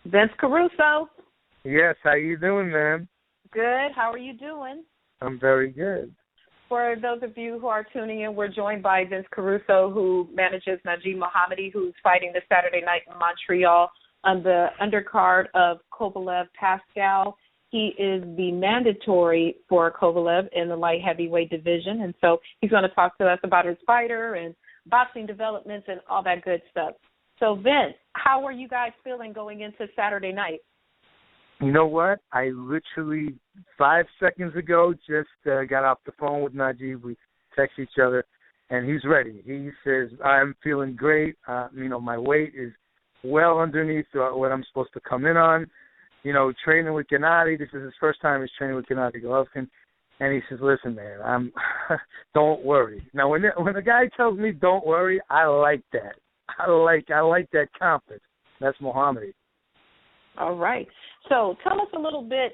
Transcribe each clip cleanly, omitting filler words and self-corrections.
Vince Caruso. Yes, how you doing, man? Good. How are you doing? I'm very good. For those of you who are tuning in, we're joined by Vince Caruso, who manages Nadjib Mohammedi, who's fighting this Saturday night in Montreal on the undercard of Kovalev Pascal. He is the mandatory for Kovalev in the light heavyweight division, and so he's going to talk to us about his fighter and boxing developments and all that good stuff. So, Vince, how are you guys feeling going into Saturday night? You know what? I literally 5 seconds ago just got off the phone with Nadjib. We text each other, and he's ready. He says, I'm feeling great. My weight is well underneath what I'm supposed to come in on. Training with Gennady. This is his first time he's training with Gennady Golovkin. And he says, listen, man, don't worry. Now, when a guy tells me don't worry, I like that. I like that confidence. That's Mohammedi. All right. So tell us a little bit,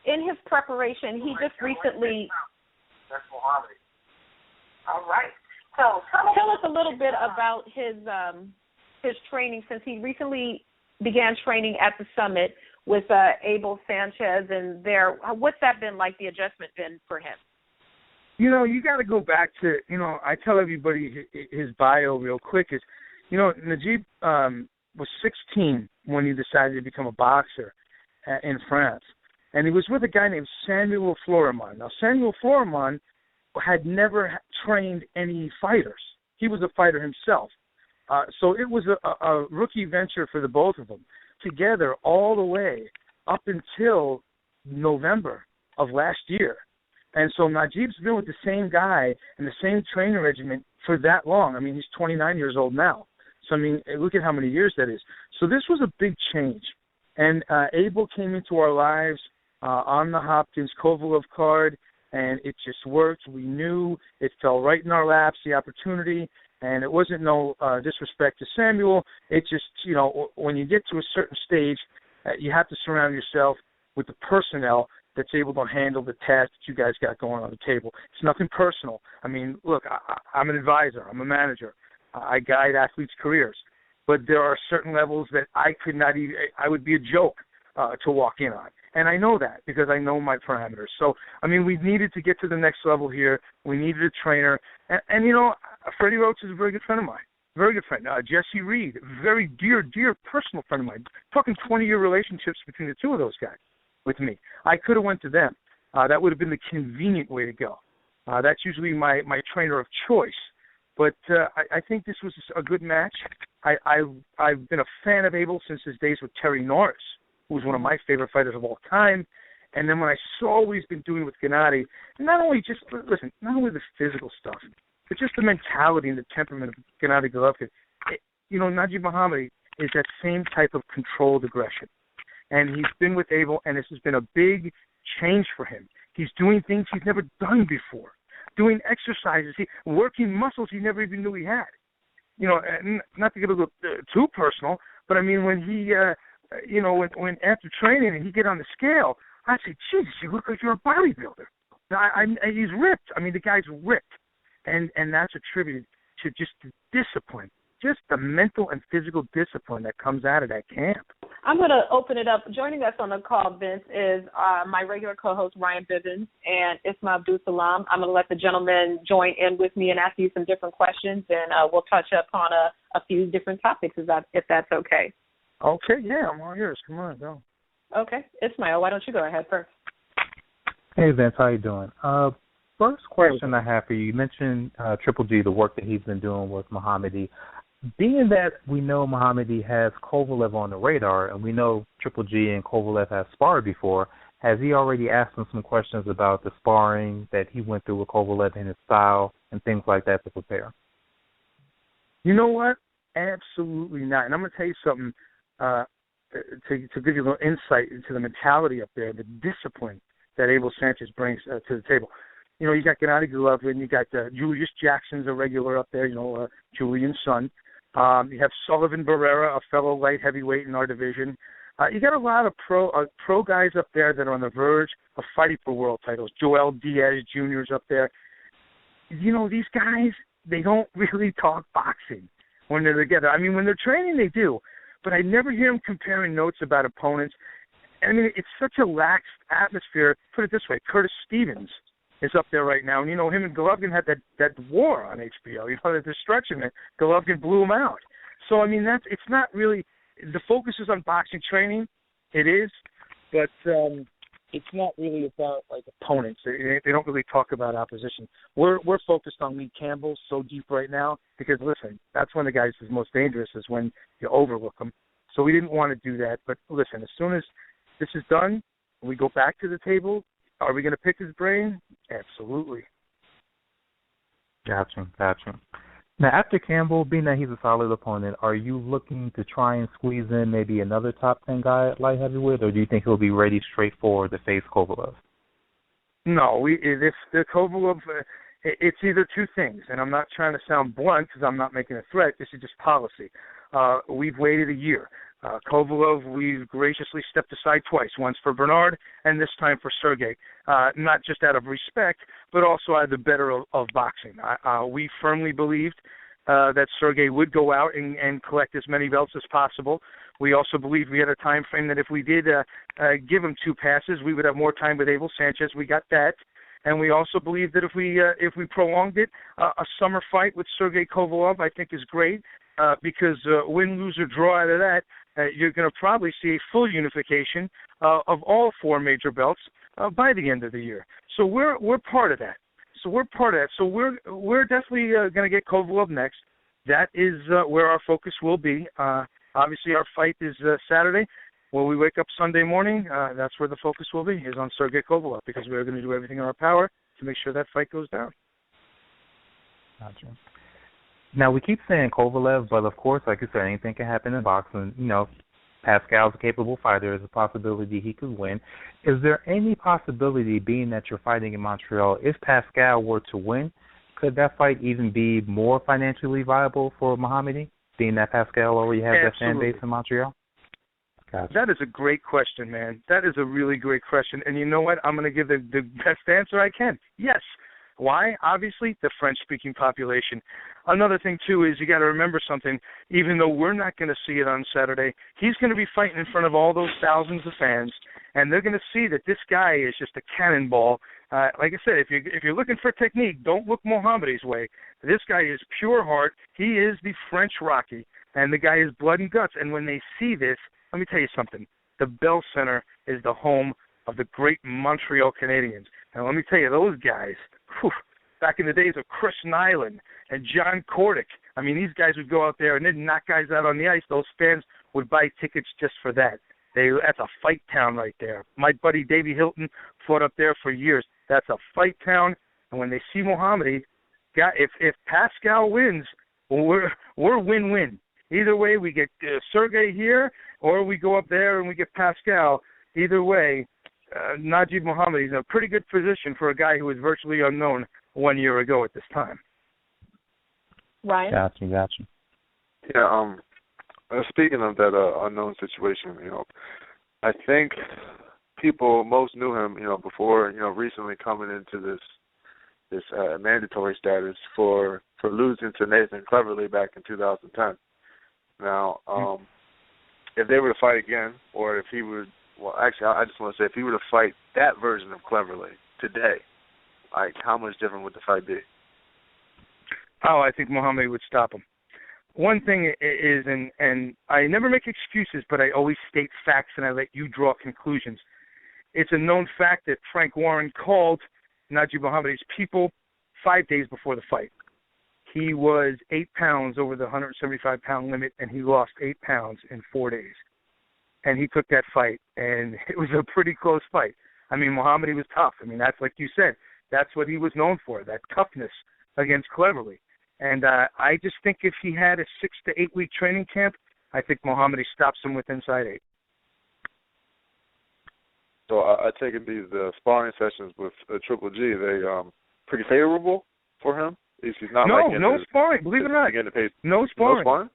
in his preparation, he just recently... That's Mohammedi. All right. So tell us a little bit about his training, since he recently began training at the Summit with Abel Sanchez, and what's that been like, the adjustment been for him? You got to go back to, I tell everybody his bio real quick is, Nadjib was 16 when he decided to become a boxer in France. And he was with a guy named Samuel Florimond. Now, Samuel Florimond had never trained any fighters. He was a fighter himself. So it was a rookie venture for the both of them, together all the way up until November of last year. And so Nadjib's been with the same guy and the same training regimen for that long. I mean, he's 29 years old now. So, look at how many years that is. So this was a big change. And Abel came into our lives on the Hopkins Kovalev card, and it just worked. We knew it fell right in our laps, the opportunity, and it wasn't no disrespect to Samuel. It just, when you get to a certain stage, you have to surround yourself with the personnel that's able to handle the task that you guys got going on the table. It's nothing personal. Look, I'm an advisor. I'm a manager. I guide athletes' careers. But there are certain levels that I could not even, I would be a joke to walk in on. And I know that because I know my parameters. So, we needed to get to the next level here. We needed a trainer. And Freddie Roach is a very good friend of mine. Very good friend. Jesse Reed, very dear personal friend of mine. Talking 20-year relationships between the two of those guys with me. I could have went to them. That would have been the convenient way to go. That's usually my trainer of choice. But I think this was a good match. I've been a fan of Abel since his days with Terry Norris, who was one of my favorite fighters of all time. And then when I saw what he's been doing with Gennady, not only the physical stuff, but just the mentality and the temperament of Gennady Golovkin. Nadjib Mohammedi is that same type of controlled aggression. And he's been with Abel, and this has been a big change for him. He's doing things he's never done before, doing exercises, working muscles he never even knew he had. Not to get a little too personal, but when he, when after training and he get on the scale, I say, Jesus, you look like you're a bodybuilder. He's ripped. The guy's ripped. And that's attributed to just the discipline, just the mental and physical discipline that comes out of that camp. I'm going to open it up. Joining us on the call, Vince, is my regular co-host, Ryan Bivens, and Isma Abdul Salam. I'm going to let the gentlemen join in with me and ask you some different questions, and we'll touch upon a few different topics, if that's okay. Okay, yeah, I'm all yours. Come on, go. Okay. Ismail, why don't you go ahead first? Hey, Vince, how you doing? First question I have for you, you mentioned Triple G, the work that he's been doing with Mohammedi. Being that we know Mohammedi has Kovalev on the radar, and we know Triple G and Kovalev have sparred before, has he already asked him some questions about the sparring that he went through with Kovalev and his style and things like that to prepare? You know what? Absolutely not. And I'm going to tell you something to give you a little insight into the mentality up there, the discipline that Abel Sanchez brings to the table. You got Gennady Golovkin, you got Julius Jackson's a regular up there, Julian's son. You have Sullivan Barrera, a fellow light heavyweight in our division. You got a lot of pro guys up there that are on the verge of fighting for world titles. Joel Diaz Jr.'s up there. These guys, they don't really talk boxing when they're together. When they're training, they do. but I never hear him comparing notes about opponents. I mean, it's such a lax atmosphere. Put it this way, Curtis Stevens is up there right now, and him and Golovkin had that war on HBO. The destruction that Golovkin blew him out. So I mean, it's not really the focus is on boxing training. It is, but it's not really about like opponents. They don't really talk about opposition. We're focused on Lee Campbell so deep right now because listen, that's when the guys is most dangerous is when you overlook them. So we didn't want to do that. But listen, as soon as this is done, we go back to the table. Are we going to pick his brain? Absolutely. Gotcha. Now, after Campbell, being that he's a solid opponent, are you looking to try and squeeze in maybe another top 10 guy at light heavyweight, or do you think he'll be ready straightforward to face Kovalev? No, if the Kovalev, it's either two things, and I'm not trying to sound blunt because I'm not making a threat. This is just policy. We've waited a year. Kovalev, we've graciously stepped aside twice, once for Bernard and this time for Sergey, not just out of respect, but also out of the better of boxing. We firmly believed that Sergey would go out and collect as many belts as possible. We also believed we had a time frame that if we did give him two passes, we would have more time with Abel Sanchez. We got that. And we also believe that if we prolonged it, a summer fight with Sergey Kovalev I think is great because win, lose, or draw out of that, you're going to probably see a full unification of all four major belts by the end of the year. So we're part of that. So we're definitely going to get Kovalev next. That is where our focus will be. Obviously, our fight is Saturday. When we wake up Sunday morning, that's where the focus will be, is on Sergey Kovalev, because we're going to do everything in our power to make sure that fight goes down. Gotcha. Now, we keep saying Kovalev, but of course, like you said, anything can happen in boxing. Pascal's a capable fighter. There's a possibility he could win. Is there any possibility, being that you're fighting in Montreal, if Pascal were to win, could that fight even be more financially viable for Mohammedi, being that Pascal already has that fan base in Montreal? Gotcha. That is a great question, man. That is a really great question. And you know what? I'm going to give the best answer I can. Yes. Why? Obviously, the French-speaking population. Another thing, too, is you got to remember something. Even though we're not going to see it on Saturday, he's going to be fighting in front of all those thousands of fans, and they're going to see that this guy is just a cannonball. Like I said, if you're looking for technique, don't look Mohammedi's way. This guy is pure heart. He is the French Rocky, and the guy is blood and guts. And when they see this, let me tell you something. The Bell Center is the home of the great Montreal Canadiens. And let me tell you, those guys, back in the days of Chris Nyland and John Cordick, I mean, these guys would go out there and they'd knock guys out on the ice. Those fans would buy tickets just for that. That's a fight town right there. My buddy Davey Hilton fought up there for years. That's a fight town. And when they see Mohammedi, if Pascal wins, we're win-win. Either way, we get Sergey here, or we go up there and we get Pascal. Either way, Nadjib Mohammedi is in a pretty good position for a guy who was virtually unknown 1 year ago at this time. Ryan? Gotcha. Yeah, speaking of that unknown situation, I think people most knew him, before, recently coming into this mandatory status for losing to Nathan Cleverly back in 2010. Now, if they were to fight again, or if he would, well, actually, I just want to say, if he were to fight that version of Cleverly today, like, how much different would the fight be? Oh, I think Mohammedi would stop him. One thing is, and I never make excuses, but I always state facts and I let you draw conclusions. It's a known fact that Frank Warren called Nadjib Mohammedi's people 5 days before the fight. He was 8 pounds over the 175-pound limit, and he lost 8 pounds in 4 days. And he took that fight, and it was a pretty close fight. I mean, Mohammedi was tough. I mean, that's like you said. That's what he was known for, that toughness against Cleverly. And I just think if he had a 6 to 8 week training camp, I think Mohammedi stops him with inside 8. So I take it the sparring sessions with Triple G, they pretty favorable for him? He's not no sparring, believe it or not. No sparring. No sparring?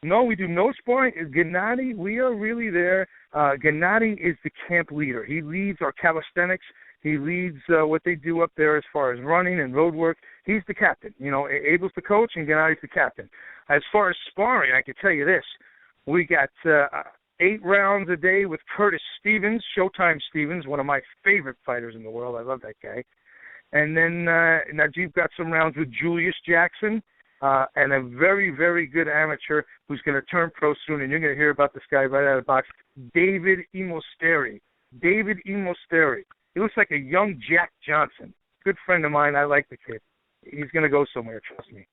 No, we do no sparring. Gennady, we are really there. Gennady is the camp leader. He leads our calisthenics. He leads what they do up there as far as running and road work. He's the captain. Abel's the coach and Gennady's the captain. As far as sparring, I can tell you this. We got 8 rounds a day with Curtis Stevens, Showtime Stevens, one of my favorite fighters in the world. I love that guy. And then Nadjib got some rounds with Julius Jackson, and a very, very good amateur who's going to turn pro soon, and you're going to hear about this guy right out of the box, David Imosteri. David Imosteri. He looks like a young Jack Johnson. Good friend of mine. I like the kid. He's going to go somewhere, trust me.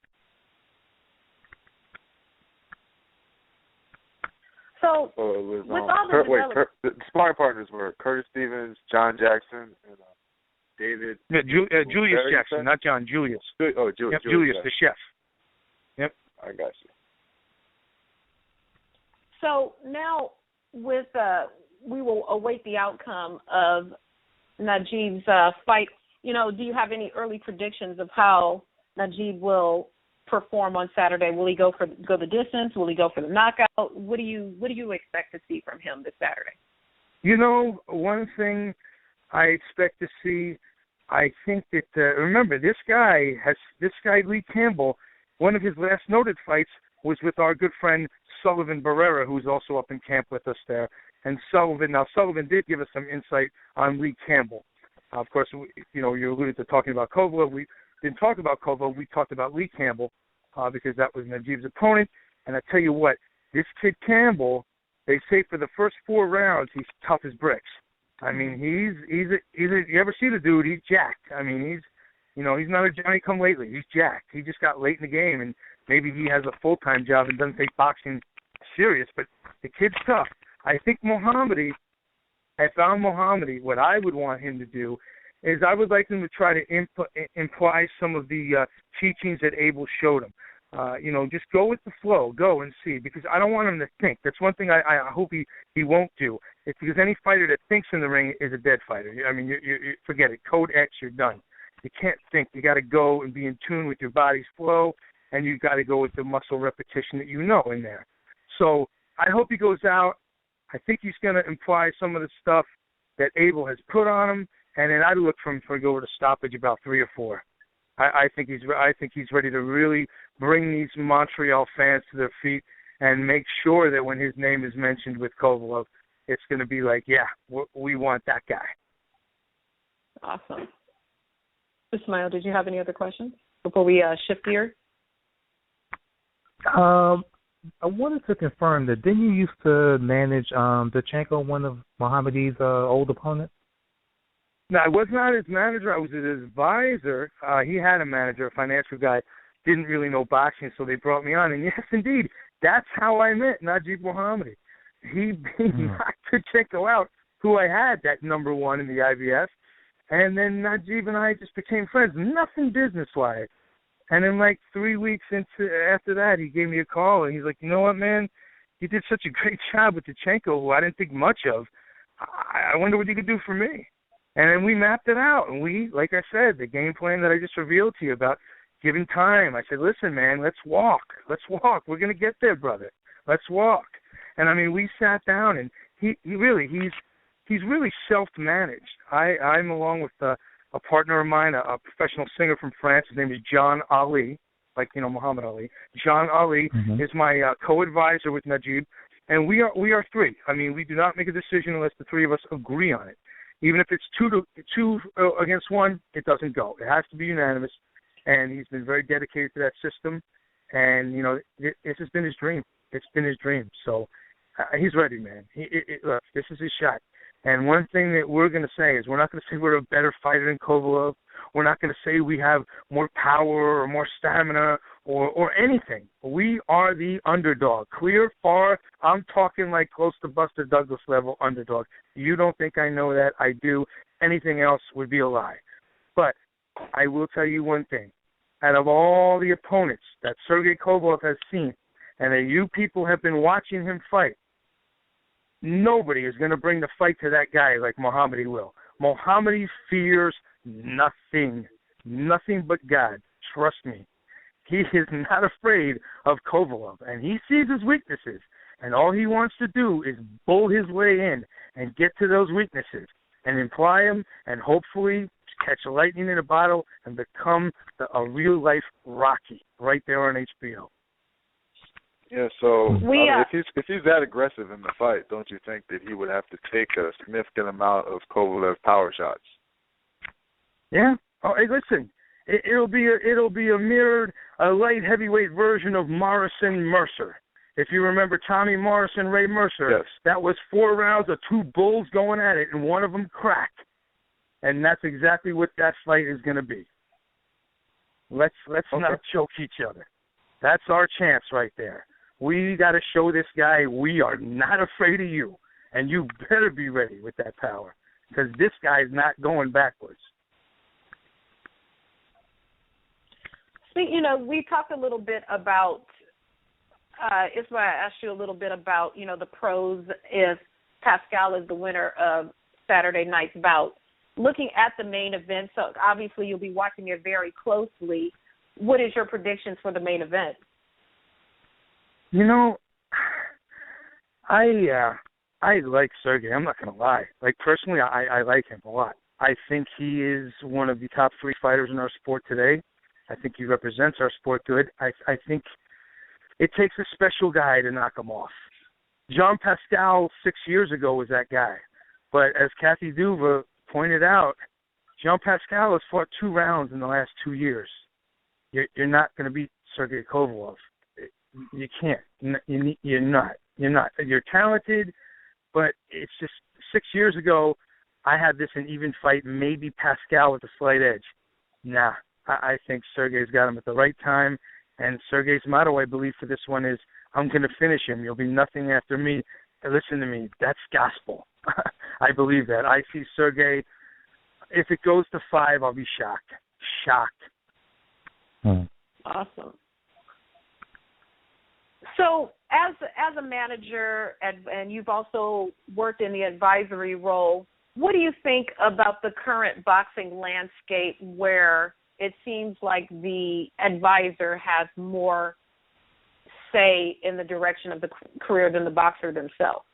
So, it was, with all the sparring partners were Curtis Stevens, John Jackson, and David. Yeah, Julius Jackson, not John. Julius. Julius. Yep, Julius, the chef. Yep. I got you. So now, with we will await the outcome of Nadjib's fight. You know, do you have any early predictions of how Nadjib will perform on Saturday? Will he go the distance? Will he go for the knockout? What do you expect to see from him this Saturday? You know, one thing I expect to see, I think that remember this guy Lee Campbell. One of his last noted fights was with our good friend Sullivan Barrera, who's also up in camp with us there. And Sullivan did give us some insight on Lee Campbell. Of course, you alluded to talking about Kovalev. We didn't talk about Kovalev. We talked about Lee Campbell because that was Nadjib's opponent. And I tell you what, this kid Campbell, they say for the first 4 rounds, he's tough as bricks. I mean, he's you ever see the dude? He's jacked. I mean, he's not a Johnny-come-lately. He's jacked. He just got late in the game, and maybe he has a full-time job and doesn't take boxing serious. But the kid's tough. I think Mohammedi, what I would want him to do is I would like him to try to imply some of the teachings that Abel showed him. Just go with the flow, go and see, because I don't want him to think. That's one thing I hope he won't do. It's because any fighter that thinks in the ring is a dead fighter. I mean, you forget it. Code X, you're done. You can't think. You got to go and be in tune with your body's flow, and you got to go with the muscle repetition that you know in there. So I hope he goes out. I think he's going to imply some of the stuff that Abel has put on him, and then I'd look for him to go to stoppage about 3 or 4. I think he's ready to really bring these Montreal fans to their feet and make sure that when his name is mentioned with Kovalev, it's going to be like, yeah, we want that guy. Awesome. Ismail, did you have any other questions before we shift gears? I wanted to confirm that didn't you used to manage Dachenko, one of Mohammedi's old opponents? No, I was not his manager. I was his advisor. He had a manager, a financial guy, didn't really know boxing, so they brought me on. And yes, indeed, that's how I met Nadjib Mohammedi. He knocked Dachenko out, who I had that number 1 in the IBF. And then Nadjib and I just became friends, nothing business-wise. And then like 3 weeks after that, he gave me a call, and he's like, you know what, man? You did such a great job with Dachenko, who I didn't think much of. I wonder what you could do for me. And then we mapped it out, and we, like I said, the game plan that I just revealed to you about giving time. I said, listen, man, let's walk. We're going to get there, brother. Let's walk. And, I mean, we sat down, and he's really self-managed. I'm along with a partner of mine, a professional singer from France. His name is John Ali, like, Muhammad Ali. John Ali is my co-advisor with Nadjib, and we are 3. I mean, we do not make a decision unless the 3 of us agree on it. Even if it's 2 against 1, it doesn't go. It has to be unanimous, and he's been very dedicated to that system. And, this has been his dream. It's been his dream. So he's ready, man. Look, this is his shot. And one thing that we're going to say is we're not going to say we're a better fighter than Kovalev. We're not going to say we have more power or more stamina or anything. We are the underdog. Clear, far, I'm talking like close to Buster Douglas level underdog. You don't think I know that? I do. Anything else would be a lie. But I will tell you one thing. Out of all the opponents that Sergey Kovalev has seen and that you people have been watching him fight, nobody is going to bring the fight to that guy like Mohammedi will. Mohammedi fears nothing but God. Trust me. He is not afraid of Kovalev, and he sees his weaknesses, and all he wants to do is bull his way in and get to those weaknesses and imply them and hopefully catch a lightning in a bottle and become a real-life Rocky right there on HBO. Yeah, so if he's that aggressive in the fight, don't you think that he would have to take a significant amount of Kovalev power shots? Yeah. Oh, hey, listen, it'll be a mirrored, a light heavyweight version of Morrison Mercer. If you remember Tommy Morrison, Ray Mercer, yes. That was 4 rounds of 2 bulls going at it, and one of them cracked. And that's exactly what that fight is going to be. Let's not choke each other. That's our chance right there. We got to show this guy we are not afraid of you, and you better be ready with that power, because this guy's not going backwards. See, we talked a little bit about, it's why I asked you a little bit about, the pros if Pascal is the winner of Saturday night's bout. Looking at the main event, so obviously you'll be watching it very closely. What is your predictions for the main event? I like Sergey. I'm not going to lie. Like, personally, I like him a lot. I think he is one of the top 3 fighters in our sport today. I think he represents our sport good. I think it takes a special guy to knock him off. Jean Pascal 6 years ago was that guy. But as Kathy Duva pointed out, Jean Pascal has fought 2 rounds in the last 2 years. You're not going to beat Sergey Kovalev. You can't. You're not. You're talented, but it's just 6 years ago, I had this an even fight, maybe Pascal with a slight edge. Nah, I think Sergey's got him at the right time, and Sergey's motto, I believe, for this one is, I'm going to finish him. You'll be nothing after me. Listen to me. That's gospel. I believe that. I see Sergey, if it goes to 5, I'll be shocked. Awesome. So as a manager, and you've also worked in the advisory role, what do you think about the current boxing landscape where it seems like the advisor has more say in the direction of the career than the boxer themselves?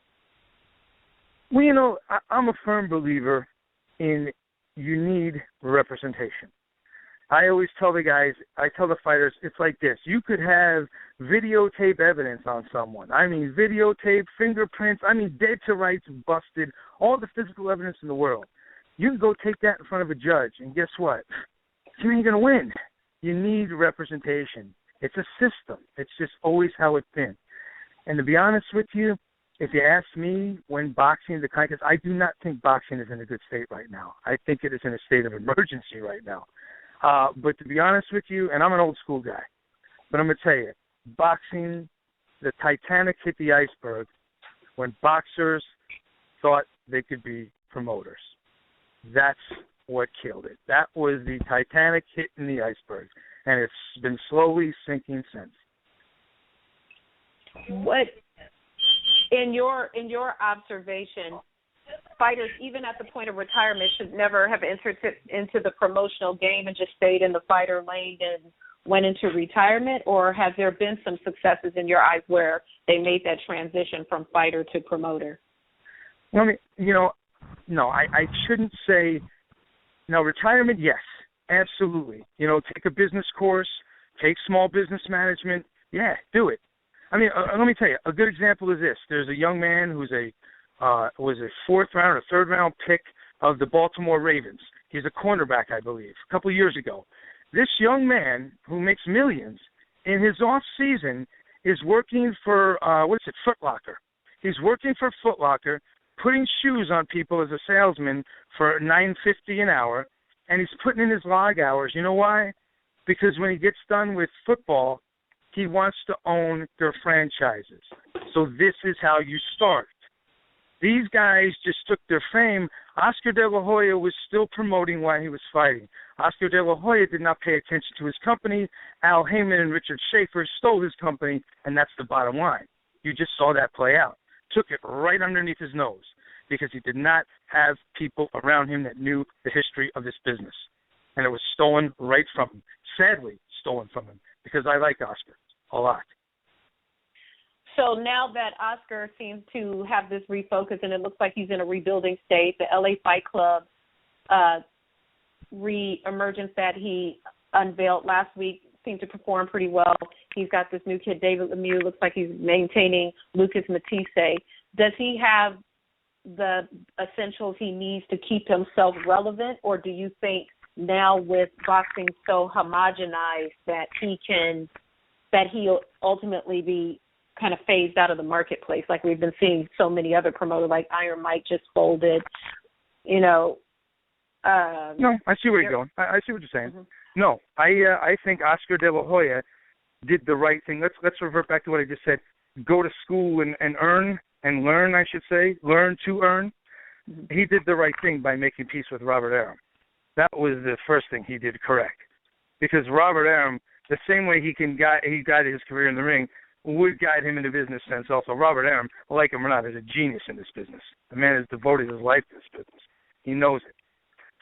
Well, I'm a firm believer in you need representation. I always tell the guys, I tell the fighters, it's like this. You could have videotape evidence on someone. I mean, videotape, fingerprints, dead to rights, busted, all the physical evidence in the world. You can go take that in front of a judge, and guess what? You ain't going to win. You need representation. It's a system. It's just always how it's been. And to be honest with you, if you ask me when boxing, because I do not think boxing is in a good state right now. I think it is in a state of emergency right now. But to be honest with you, and I'm an old school guy, but I'm going to tell you, boxing, the Titanic hit the iceberg when boxers thought they could be promoters. That's what killed it. That was the Titanic hitting the iceberg, and it's been slowly sinking since. What, in your observation, fighters, even at the point of retirement, should never have entered into the promotional game and just stayed in the fighter lane and went into retirement? Or have there been some successes in your eyes where they made that transition from fighter to promoter? Well, no, I shouldn't say. No, retirement, yes, absolutely. Take a business course, take small business management. Yeah, do it. Let me tell you, a good example is this. There's a young man who's was a 4th round or 3rd round pick of the Baltimore Ravens. He's a cornerback, I believe, a couple of years ago. This young man who makes millions in his off season is working for Foot Locker. He's working for Foot Locker, putting shoes on people as a salesman for $9.50 an hour, and he's putting in his log hours. You know why? Because when he gets done with football, he wants to own their franchises. So this is how you start. These guys just took their fame. Oscar De La Hoya was still promoting while he was fighting. Oscar De La Hoya did not pay attention to his company. Al Heyman and Richard Schaefer stole his company, and that's the bottom line. You just saw that play out. Took it right underneath his nose because he did not have people around him that knew the history of this business. And it was stolen right from him. Sadly, stolen from him because I like Oscar a lot. So now that Oscar seems to have this refocus and it looks like he's in a rebuilding state, the LA Fight Club re-emergence that he unveiled last week seem to perform pretty well. He's got this new kid, David Lemieux. Looks like he's maintaining Lucas Matisse. Does he have the essentials he needs to keep himself relevant, or do you think now with boxing so homogenized that he'll ultimately be kind of phased out of the marketplace, like we've been seeing so many other promoters, like Iron Mike just folded, No, I see where you're going. I see what you're saying. Mm-hmm. No, I think Oscar De La Hoya did the right thing. Let's revert back to what I just said. Go to school and earn and learn, I should say. Learn to earn. Mm-hmm. He did the right thing by making peace with Robert Arum. That was the first thing he did correct. Because Robert Arum, the same way he guided his career in the ring, would guide him in the business sense also. Robert Arum, like him or not, is a genius in this business. The man has devoted his life to this business. He knows it.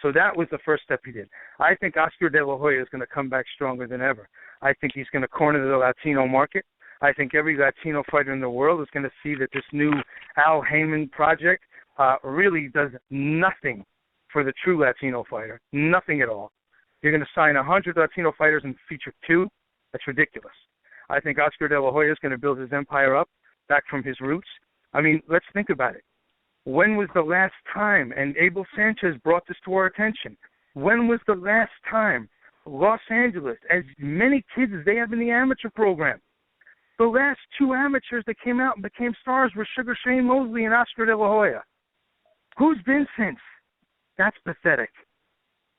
So that was the first step he did. I think Oscar De La Hoya is going to come back stronger than ever. I think he's going to corner the Latino market. I think every Latino fighter in the world is going to see that this new Al Heyman project really does nothing for the true Latino fighter, nothing at all. You're going to sign 100 Latino fighters and feature 2? That's ridiculous. I think Oscar De La Hoya is going to build his empire up back from his roots. I mean, let's think about it. When was the last time, and Abel Sanchez brought this to our attention, when was the last time Los Angeles, as many kids as they have in the amateur program, the last 2 amateurs that came out and became stars were Sugar Shane Mosley and Oscar De La Hoya. Who's been since? That's pathetic.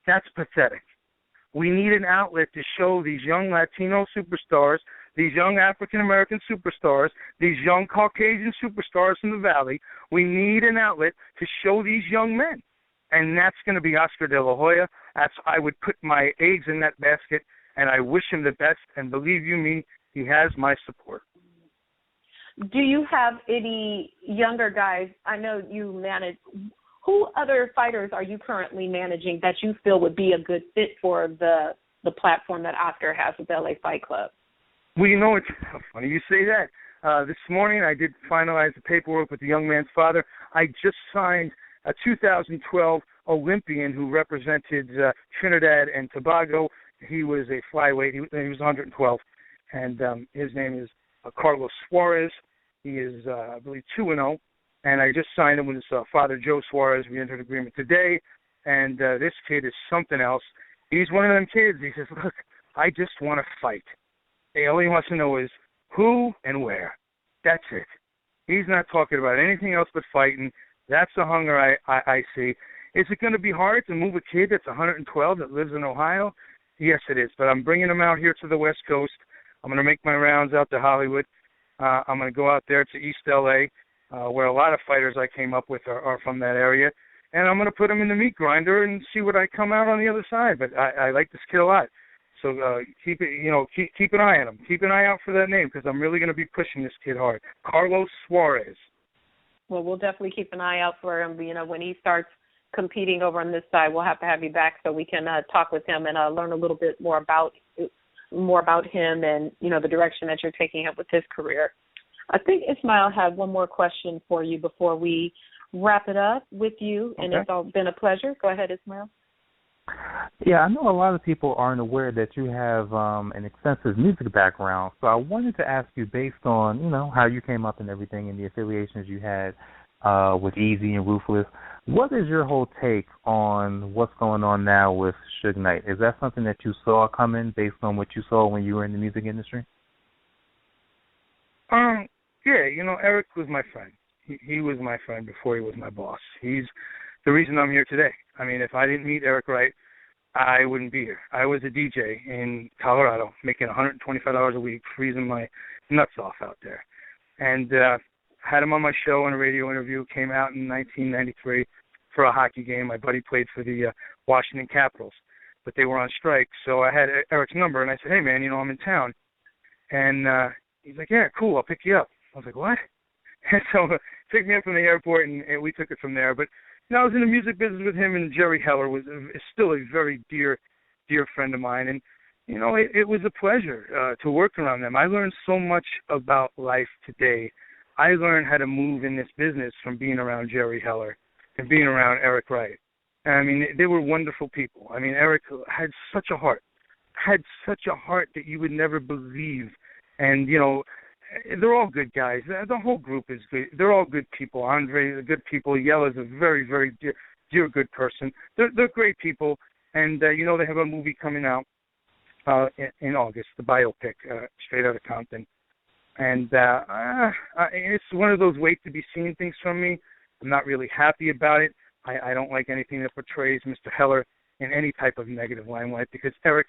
That's pathetic. We need an outlet to show these young Latino superstars, these young African-American superstars, these young Caucasian superstars from the Valley. We need an outlet to show these young men. And that's going to be Oscar De La Hoya. I would put my eggs in that basket, and I wish him the best. And believe you me, he has my support. Do you have any younger guys? I know you manage. Who other fighters are you currently managing that you feel would be a good fit for the platform that Oscar has with LA Fight Club? Well, you know, it's funny you say that. This morning I did finalize the paperwork with the young man's father. I just signed a 2012 Olympian who represented Trinidad and Tobago. He was a flyweight. He was 112, and his name is Carlos Suarez. He is, I believe, 2-0. And I just signed him with his father, Joe Suarez. We entered agreement today, and this kid is something else. He's one of them kids. He says, look, I just want to fight. All he wants to know is who and where. That's it. He's not talking about anything else but fighting. That's the hunger I see. Is it going to be hard to move a kid that's 112 that lives in Ohio? Yes, it is. But I'm bringing him out here to the West Coast. I'm going to make my rounds out to Hollywood. I'm going to go out there to East L.A., where a lot of fighters I came up with are from that area. And I'm going to put him in the meat grinder and see what I come out on the other side. But I like this kid a lot. So keep an eye on him. Keep an eye out for that name because I'm really going to be pushing this kid hard. Carlos Suarez. Well, we'll definitely keep an eye out for him. You know, when he starts competing over on this side, we'll have to have you back so we can talk with him and learn a little bit more about him and, you know, the direction that you're taking him with his career. I think Ismail had one more question for you before we wrap it up with you, and Okay. It's all been a pleasure. Go ahead, Ismail. Yeah, I know a lot of people aren't aware that you have an extensive music background, so I wanted to ask you, based on, you know, how you came up and everything and the affiliations you had with Easy and Ruthless, what is your whole take on what's going on now with Suge Knight? Is that something that you saw coming based on what you saw when you were in the music industry? Yeah, you know, Eric was my friend. He was my friend before he was my boss. He's the reason I'm here today. I mean, if I didn't meet Eric Wright, I wouldn't be here. I was a DJ in Colorado, making $125 a week, freezing my nuts off out there. And had him on my show in a radio interview, came out in 1993 for a hockey game. My buddy played for the Washington Capitals, but they were on strike. So I had Eric's number, and I said, hey, man, you know, I'm in town. And he's like, yeah, cool, I'll pick you up. I was like, what? And so picked me up from the airport, and we took it from there. But, you know, I was in the music business with him, and Jerry Heller is still a very dear friend of mine. And, you know, it was a pleasure to work around them. I learned so much about life today. I learned how to move in this business from being around Jerry Heller and being around Eric Wright. I mean, they were wonderful people. I mean, Eric had such a heart had such a heart that you would never believe. And, you know, they're all good guys. The whole group is good. They're all good people. Andre is a good people. Yella's a very, very dear good person. They're great people. And, you know, they have a movie coming out in August, the biopic, Straight Outta Compton. And it's one of those wait-to-be-seen things from me. I'm not really happy about it. I don't like anything that portrays Mr. Heller in any type of negative limelight because Eric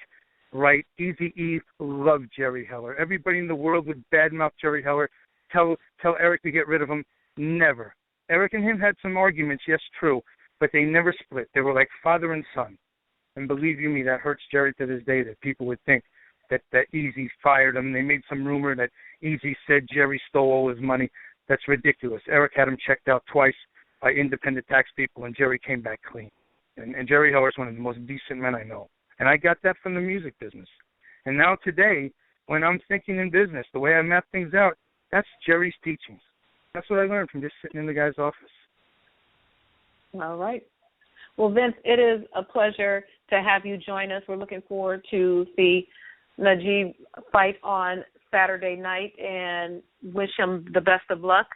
Wright, Eazy-E loved Jerry Heller. Everybody in the world would badmouth Jerry Heller, tell Eric to get rid of him. Never. Eric and him had some arguments, yes, true, but they never split. They were like father and son. And believe you me, that hurts Jerry to this day that people would think that Eazy fired him. They made some rumor that Eazy said Jerry stole all his money. That's ridiculous. Eric had him checked out twice by independent tax people, and Jerry came back clean. And Jerry Heller is one of the most decent men I know. And I got that from the music business. And now today, when I'm thinking in business, the way I map things out, that's Jerry's teachings. That's what I learned from just sitting in the guy's office. All right. Well, Vince, it is a pleasure to have you join us. We're looking forward to the Nadjib fight on Saturday night and wish him the best of luck.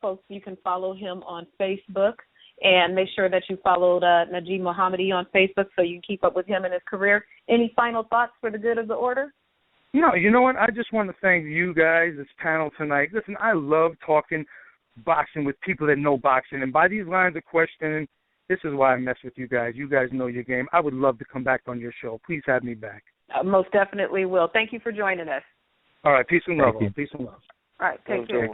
Folks, you can follow him on Facebook and make sure that you followed Nadjib Mohammedi on Facebook so you can keep up with him and his career. Any final thoughts for the good of the order? No, you know what? I just want to thank you guys, this panel tonight. Listen, I love talking boxing with people that know boxing, and by these lines of questioning, this is why I mess with you guys. You guys know your game. I would love to come back on your show. Please have me back. Most definitely will. Thank you for joining us. All right, peace and love. Peace and love. All right, take care.